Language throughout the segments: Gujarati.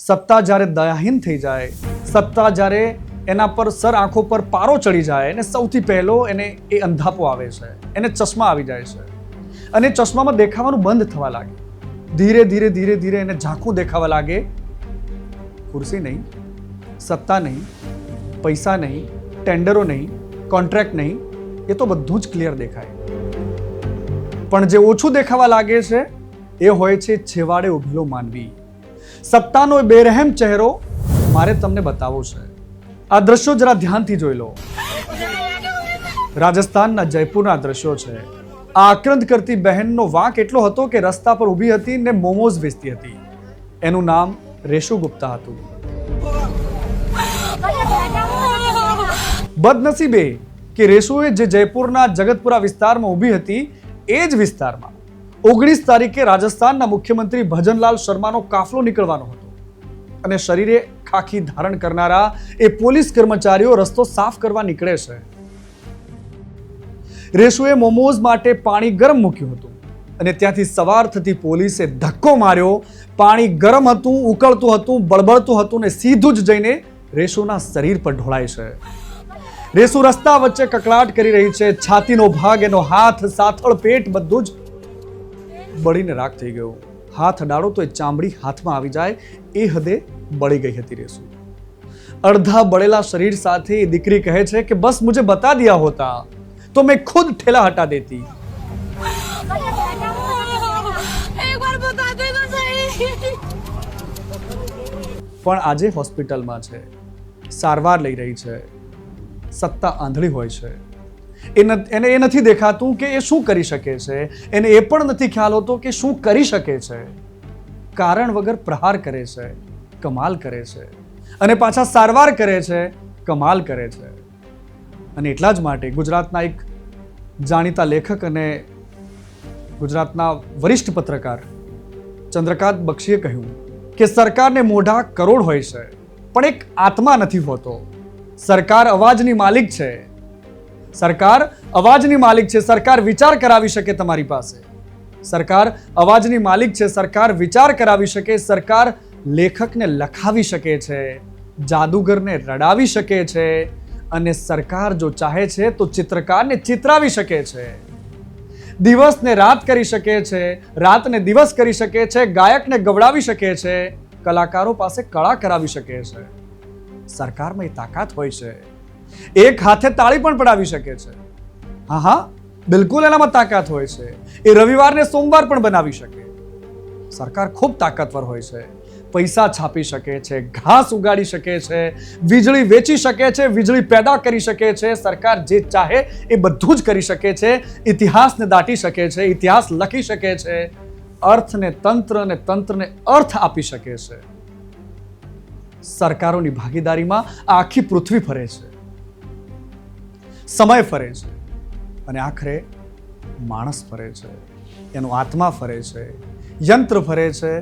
સત્તા જ્યારે દયાહીન થઈ જાય, સત્તા જ્યારે એના પર સર આંખો પર પારો ચડી જાય અને સૌથી પહેલો એને એ અંધાપો આવે છે, એને ચશ્મા આવી જાય છે અને ચશ્મામાં દેખાવાનું બંધ થવા લાગે. ધીરે ધીરે ધીરે ધીરે એને ઝાંખું દેખાવા લાગે. ખુરશી નહીં, સત્તા નહીં, પૈસા નહીં, ટેન્ડરો નહીં, કોન્ટ્રાક્ટ નહીં, એ તો બધું જ ક્લિયર દેખાય. પણ જે ઓછું દેખાવા લાગે છે એ હોય છે છેવાડે ઉભેલો માનવી. સત્તાનો એ બેરહેમ ચહેરો મારે તમને બતાવવો છે. આ દ્રશ્યો જરા ધ્યાનથી જોઈ લો. રાજસ્થાનના જયપુરના દ્રશ્યો છે. આ આક્રંદ કરતી બહેનનો વાંક એટલો હતો કે રસ્તા પર ઊભી હતી ને મોમોઝ વેચતી હતી. એનું નામ રેશુ ગુપ્તા હતું. બદનસીબે કે રેશુએ જે જયપુરના જગતપુરા વિસ્તારમાં ઊભી હતી એ જ વિસ્તારમાં 19 તારીખે રાજસ્થાનના મુખ્યમંત્રી ભજનલાલ શર્માનો કાફલો નીકળવાનો હતો અને શરીરે ખાખી ધારણ કરનારા એ પોલીસ કર્મચારીઓ રસ્તો સાફ કરવા નીકળે છે. રેશુએ મોમોઝ માટે પાણી ગરમ મૂક્યું હતું અને ત્યાંથી સવાર થતી પોલીસે ધક્કો માર્યો. પાણી ગરમ હતું, ઉકળતું હતું, બળબળતું હતું ને સીધું જ જઈને રેશુના શરીર પર ઢોળાય છે. રેશુ રસ્તા વચ્ચે કકળાટ કરી રહી છે. છાતીનો ભાગ, એનો હાથ, સાથળ, પેટ બધું જ બળીને રાખ થઈ ગયું. હાથ અડાડો તો એ ચામડી હાથમાં આવી જાય એ હદે બળી ગઈ હતી રેશુ. અડધા બળેલા શરીર સાથે એ દીકરી કહે છે કે બસ મુझे बता दिया होता तो मैं खुद ठेला हटा देती. પણ આજે હોસ્પિટલમાં છે, સારવાર લઈ રહી છે. સત્તા આંધળી હોય છે. એને એ નથી દેખાતું કે એ શું કરી શકે છે. એને એ પણ નથી ખ્યાલ હોતો કે શું કરી શકે છે. કારણ વગર પ્રહાર કરે છે, કમાલ કરે છે અને પાછા સારવાર કરે છે, કમાલ કરે છે. અને એટલા જ માટે ગુજરાતના એક જાણીતા લેખક અને ગુજરાતના વરિષ્ઠ પત્રકાર ચંદ્રકાંત બક્ષીએ કહ્યું કે સરકારને મોઢા કરોડ હોય છે પણ એક આત્મા નથી હોતો. સરકાર અવાજની માલિક છે. સરકાર અવાજની માલિક છે. સરકાર વિચાર કરાવી શકે તમારી પાસે. સરકાર અવાજની માલિક છે. સરકાર વિચાર કરાવી શકે. સરકાર લેખકને લખાવી શકે છે, જાદુગરને રડાવી શકે છે અને સરકાર જો ચાહે છે તો ચિત્રકારને ચિતરાવી શકે છે. દિવસને રાત કરી શકે છે, રાતને દિવસ કરી શકે છે, ગાયકને ગવડાવી શકે છે, કલાકારો પાસે કળા કરાવી શકે છે. સરકારમાં એ તાકાત હોય છે. એક હાથે તાળી પણ પડાવી શકે છે. હા, બિલકુલ એનામાં તાકાત હોય છે. એ રવિવારને સોમવાર પણ બનાવી શકે. સરકાર ખૂબ તાકાતવર હોય છે. પૈસા છાપી શકે છે, ઘાસ ઉગાડી શકે છે, વીજળી વેચી શકે છે, વીજળી પેદા કરી શકે છે. સરકાર જે ચાહે એ બધું જ કરી શકે છે. ઇતિહાસને દાટી શકે છે, ઇતિહાસ લખી શકે છે, અર્થને તંત્ર અને તંત્રને અર્થ આપી શકે છે. સરકારોની ભાગીદારીમાં આખી પૃથ્વી ફરે છે, સમય ફરે છે અને આખરે માણસ ફરે છે. એનો આત્મા ફરે છે, યંત્ર ફરે છે,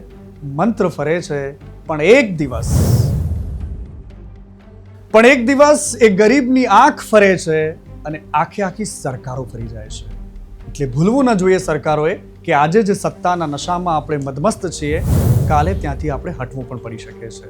મંત્ર ફરે છે. પણ એક દિવસ એ ગરીબની આંખ ફરે છે અને આખી સરકારો ફરી જાય છે. એટલે ભૂલવું ન જોઈએ સરકારોએ કે આજે જે સત્તાના નશામાં આપણે મદમસ્ત છીએ, કાલે ત્યાંથી આપણે હટવું પણ પડી શકે છે.